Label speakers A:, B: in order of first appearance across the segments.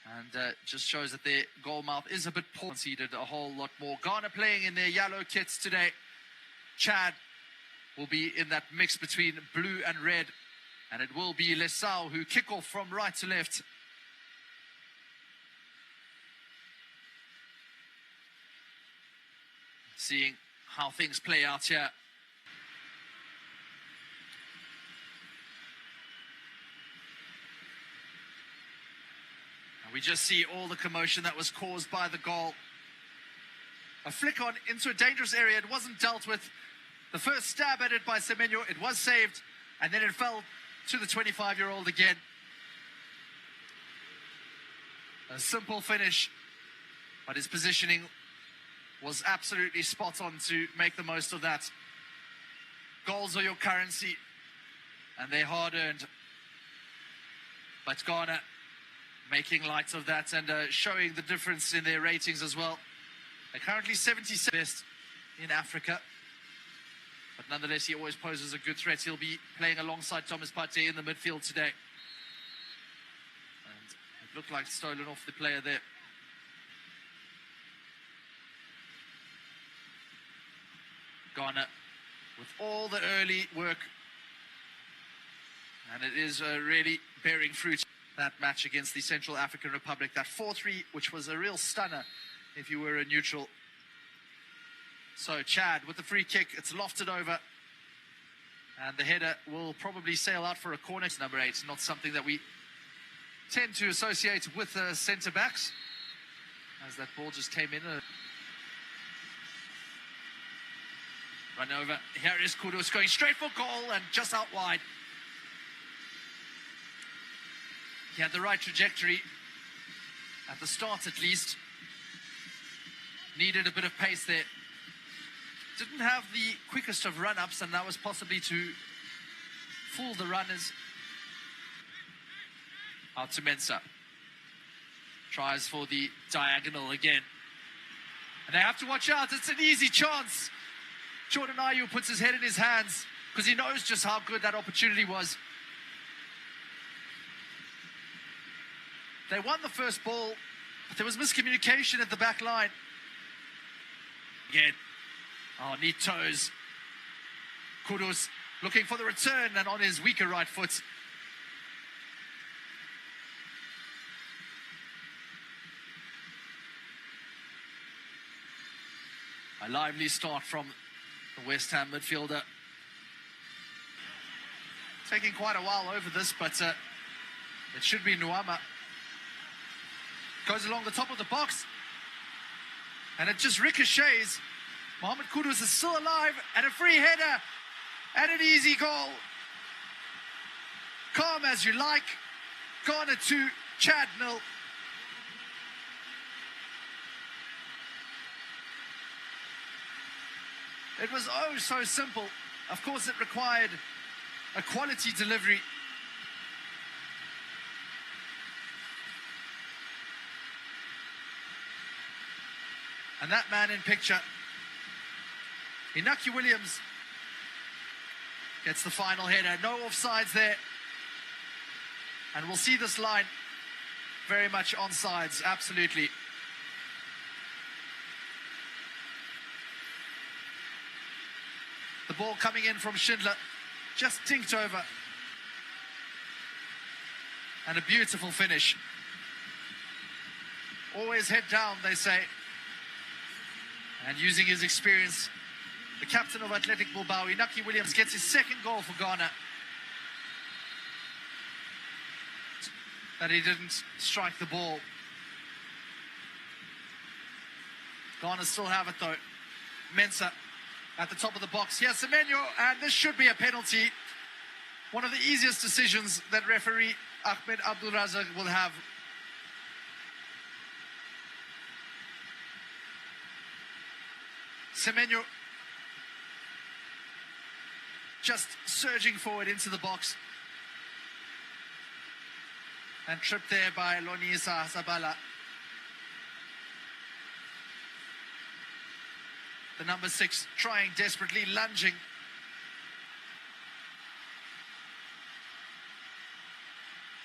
A: And just shows that their goal mouth is a bit poor. Conceded a whole lot more. Ghana playing in their yellow kits today. Chad will be in that mix between blue and red. And it will be Lesau who kick off from right to left. Seeing how things play out here. We just see all the commotion that was caused by the goal. A flick on into a dangerous area. It wasn't dealt with. The first stab at it by Semenyo, it was saved, and then it fell to the 25-year-old again. A simple finish, but his positioning was absolutely spot on to make the most of that. Goals are your currency, and they're hard-earned. But Ghana making light of that and showing the difference in their ratings as well. They're currently 76th best in Africa. But nonetheless, he always poses a good threat. He'll be playing alongside Thomas Partey in the midfield today. And it looked like stolen off the player there. Ghana with all the early work. And it is really bearing fruit. That match against the Central African Republic, that 4-3, which was a real stunner if you were a neutral. So Chad with the free kick, it's lofted over. And the header will probably sail out for a corner. It's number 8, not something that we tend to associate with centre-backs. As that ball just came in. Run over. Here is Kudus going straight for goal and just out wide. He had the right trajectory at the start, at least. Needed a bit of pace there. Didn't have the quickest of run-ups, and that was possibly to fool the runners. Out to Mensah. Tries for the diagonal again. And they have to watch out. It's an easy chance. Jordan Ayew puts his head in his hands because he knows just how good that opportunity was. They won the first ball, but there was miscommunication at the back line. Again. Oh, neat toes. Kudus looking for the return and on his weaker right foot. A lively start from the West Ham midfielder. Taking quite a while over this, but it should be Nuamah. Goes along the top of the box. And it just ricochets. Mohammed Kudus is still alive, and a free header, and an easy goal. Calm as you like. Ghana 2, Chad 0. It was oh so simple. Of course, it required a quality delivery. And that man in picture, Iñaki Williams, gets the final header. No offsides there. And we'll see this line very much onside, absolutely. The ball coming in from Schindler, just tinked over. And a beautiful finish. Always head down, they say. And using his experience, the captain of Athletic Bilbao, Iñaki Williams, gets his second goal for Ghana. That he didn't strike the ball. Ghana still have it though. Mensah at the top of the box. Here's Semenyo, and this should be a penalty. One of the easiest decisions that referee Ahmed Abdulrazak will have. Semenyo just surging forward into the box. And tripped there by Lonisa Zabala. The number 6 trying desperately, lunging.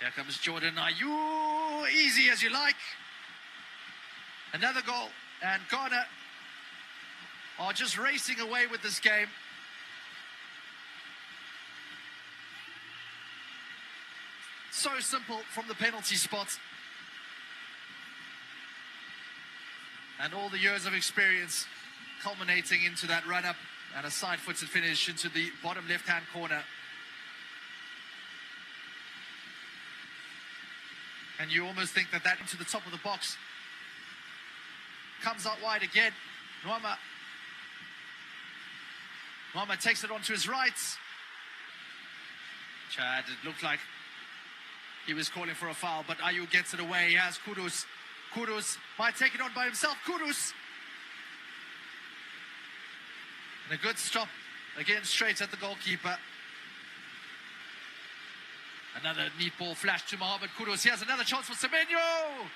A: Here comes Jordan Ayew or easy as you like. Another goal, and Ghana are just racing away with this game. So simple from the penalty spot. And all the years of experience culminating into that run-up and a side-footed finish into the bottom left-hand corner. And you almost think that into the top of the box. Comes out wide again. Nuamah takes it onto his right. Chad, it looked like he was calling for a foul, but Ayew gets it away. He has Kudus. Kudus might take it on by himself. Kudus. And a good stop. Again, straight at the goalkeeper. Another neat ball flash to Mohammed Kudus. He has another chance for Semenyo.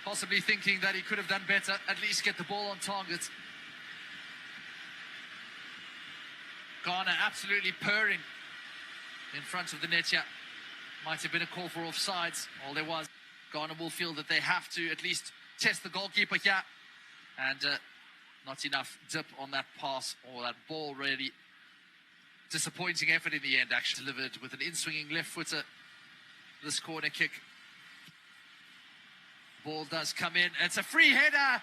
A: Possibly thinking that he could have done better, at least get the ball on target. Ghana absolutely purring in front of the net here. Might have been a call for offsides. All there was. Ghana will feel that they have to at least test the goalkeeper here. And not enough dip on that pass or that ball, really. Disappointing effort in the end, actually delivered with an in-swinging left footer. This corner kick. Ball does come in. It's a free header.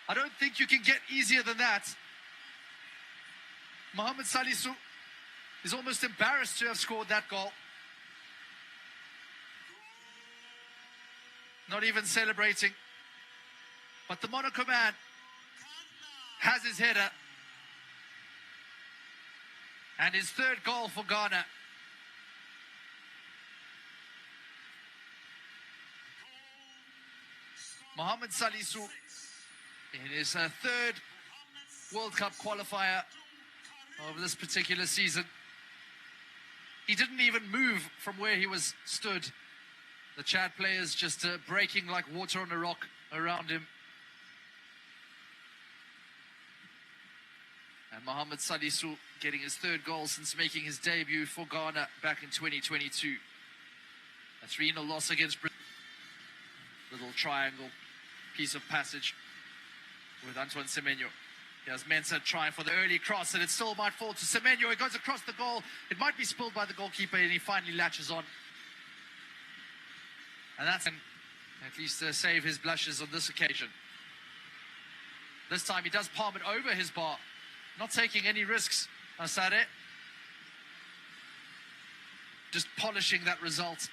A: I don't think you can get easier than that. Mohammed Salisu is almost embarrassed to have scored that goal. Not even celebrating. But the Monaco man has his header. And his third goal for Ghana. Mohammed Salisu in his third World Cup qualifier of this particular season. He didn't even move from where he was stood. The Chad players just breaking like water on a rock around him. And Mohammed Salisu getting his third goal since making his debut for Ghana back in 2022. A 3-0 loss against Britain. Little triangle piece of passage with Antoine Semenyo. Here's Mensah trying for the early cross, and it still might fall to Semenyo. It goes across the goal. It might be spilled by the goalkeeper, and he finally latches on. And that's at least save his blushes on this occasion. This time he does palm it over his bar. Not taking any risks, Asare. Just polishing that result.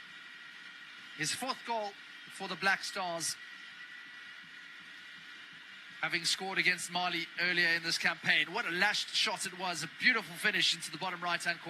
A: His fourth goal for the Black Stars, having scored against Mali earlier in this campaign. What a lashed shot it was. A beautiful finish into the bottom right-hand corner.